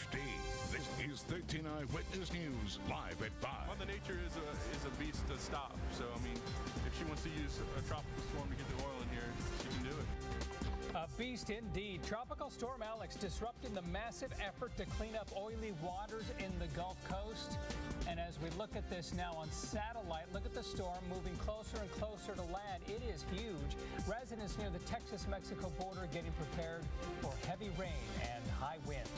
HD. This is 13 Eyewitness News, live at 5. Mother Nature is a beast to stop. So, I mean, if she wants to use a tropical storm to get the oil in here, she can do it. A beast indeed. Tropical Storm Alex disrupting the massive effort to clean up oily waters in the Gulf Coast. And as we look at this now on satellite, look at the storm moving closer and closer to land. It is huge. Residents near the Texas-Mexico border getting prepared for heavy rain and high winds.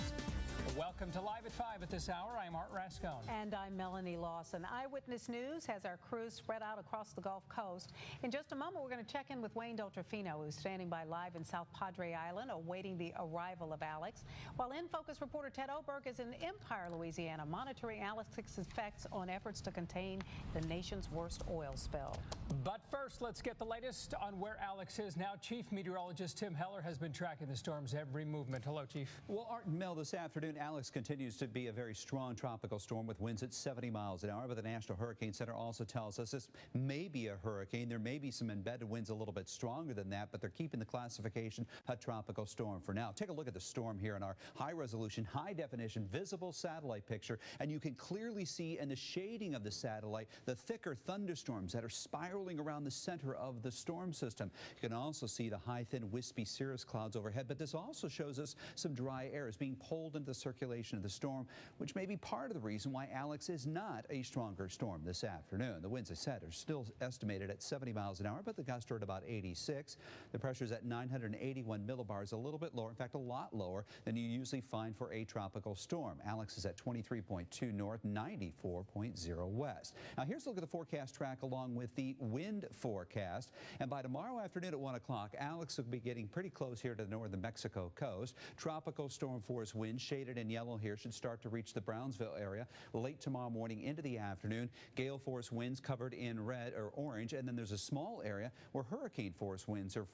Welcome to Live at 5 at this hour. I'm Art Rascone. And I'm Melanie Lawson. Eyewitness News has our crews spread out across the Gulf Coast. In just a moment, we're going to check in with Wayne Deltrafino, who's standing by live in South Padre Island, awaiting the arrival of Alex. While In Focus reporter Ted Oberg is in Empire, Louisiana, monitoring Alex's effects on efforts to contain the nation's worst oil spill. But first, let's get the latest on where Alex is now. Chief Meteorologist Tim Heller has been tracking the storm's every movement. Hello, Chief. Well, Art and Mel, this afternoon, Alex continues to be a very strong tropical storm with winds at 70 miles an hour. But the National Hurricane Center also tells us this may be a hurricane. There may be some embedded winds a little bit stronger than that, but they're keeping the classification a tropical storm for now. Take a look at the storm here in our high-resolution, high-definition, visible satellite picture, and you can clearly see in the shading of the satellite the thicker thunderstorms that are spiraling around the center of the storm system. You can also see the high, thin, wispy cirrus clouds overhead, but this also shows us some dry air is being pulled into the circulation of the storm, which may be part of the reason why Alex is not a stronger storm this afternoon. The winds, I said, are still estimated at 70 miles an hour, but the gusts are at about 86. The pressure is at 981 millibars, a little bit lower, in fact, a lot lower than you usually find for a tropical storm. Alex is at 23.2 north, 94.0 west. Now, here's a look at the forecast track along with the wind forecast. And by tomorrow afternoon at 1 o'clock, Alex will be getting pretty close here to the northern Mexico coast. Tropical storm force winds shaded in yellow here should start to reach the Brownsville area late tomorrow morning into the afternoon. Gale force winds covered in red or orange, and then there's a small area where hurricane force winds are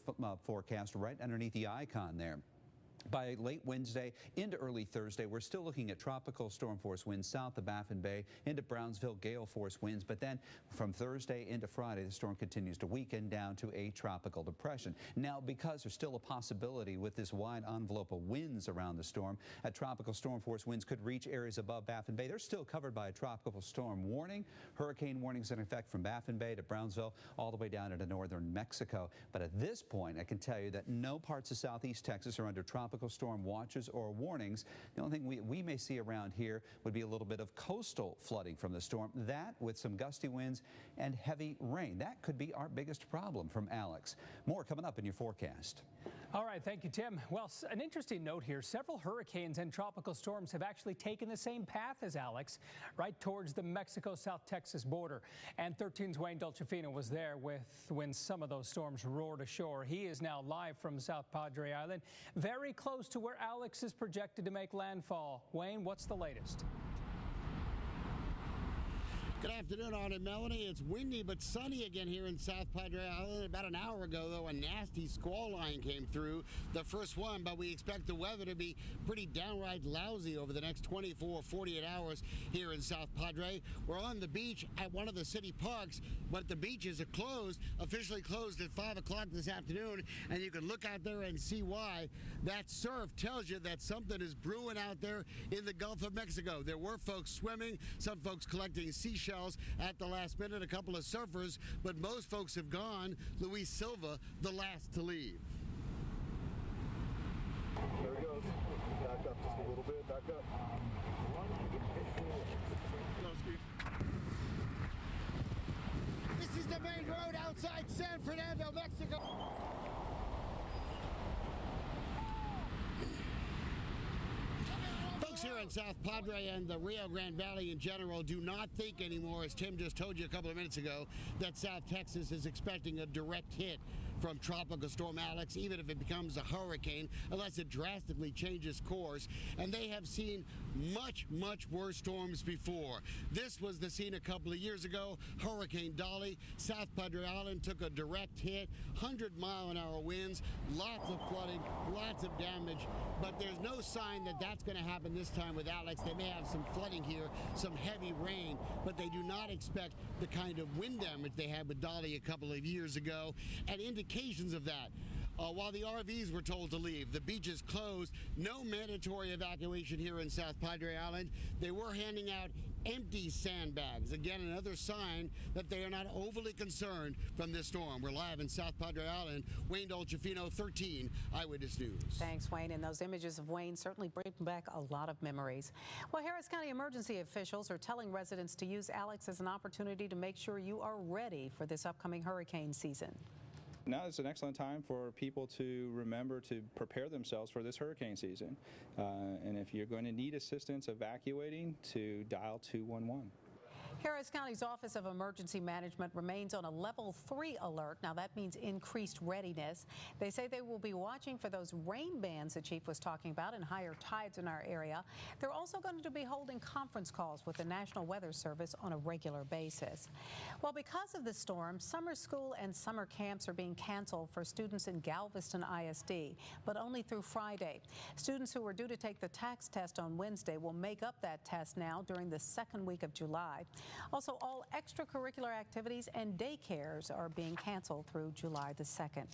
forecast right underneath the icon there. By late Wednesday into early Thursday, we're still looking at tropical storm force winds south of Baffin Bay into Brownsville, gale force winds. But then from Thursday into Friday, the storm continues to weaken down to a tropical depression. Now, because there's still a possibility with this wide envelope of winds around the storm, tropical storm force winds could reach areas above Baffin Bay. They're still covered by a tropical storm warning. Hurricane warnings in effect from Baffin Bay to Brownsville all the way down into northern Mexico. But at this point, I can tell you that no parts of southeast Texas are under tropical storm watches or warnings. The only thing we may see around here would be a little bit of coastal flooding from the storm. That with some gusty winds and heavy rain. That could be our biggest problem from Alex. More coming up in your forecast. All right, thank you, Tim. Well, an interesting note here. Several hurricanes and tropical storms have actually taken the same path as Alex, right towards the Mexico-South Texas border. And 13's Wayne Deltrafino was there when some of those storms roared ashore. He is now live from South Padre Island, very close to where Alex is projected to make landfall. Wayne, what's the latest? Good afternoon, Art and Melanie. It's windy but sunny again here in South Padre Island. About an hour ago, though, a nasty squall line came through, the first one, but we expect the weather to be pretty downright lousy over the next 24, 48 hours here in South Padre. We're on the beach at one of the city parks, but the beaches are closed, officially closed at 5 o'clock this afternoon, and you can look out there and see why. That surf tells you that something is brewing out there in the Gulf of Mexico. There were folks swimming, some folks collecting seashells at the last minute, a couple of surfers, but most folks have gone. Luis Silva, the last to leave. There it goes. Back up just a little bit. Back up. This is the main road outside San Fernando, Mexico. Folks here in South Padre and the Rio Grande Valley in general do not think anymore, as Tim just told you a couple of minutes ago, that South Texas is expecting a direct hit from Tropical Storm Alex, even if it becomes a hurricane, unless it drastically changes course. And they have seen much, much worse storms before. This was the scene a couple of years ago. Hurricane Dolly, South Padre Island took a direct hit, 100-mile-an-hour winds, lots of flooding, lots of damage, but there's no sign that that's going to happen this time with Alex. They may have some flooding here, some heavy rain, but they do not expect the kind of wind damage they had with Dolly a couple of years ago, and indications of that while the RVs were told to leave. The beach is closed. No mandatory evacuation here in South Padre Island. They were handing out empty sandbags. Again, another sign that they are not overly concerned from this storm. We're live in South Padre Island. Wayne Dolcefino, 13 Eyewitness News. Thanks, Wayne. And those images of Wayne certainly bring back a lot of memories. Well, Harris County emergency officials are telling residents to use Alex as an opportunity to make sure you are ready for this upcoming hurricane season. Now is an excellent time for people to remember to prepare themselves for this hurricane season. And if you're going to need assistance evacuating, to dial 211. Harris County's Office of Emergency Management remains on a level 3 alert. Now that means increased readiness. They say they will be watching for those rain bands the chief was talking about and higher tides in our area. They're also going to be holding conference calls with the National Weather Service on a regular basis. Well, because of the storm, summer school and summer camps are being canceled for students in Galveston ISD, but only through Friday. Students who were due to take the tax test on Wednesday will make up that test now during the second week of July. Also, all extracurricular activities and daycares are being canceled through July the 2nd.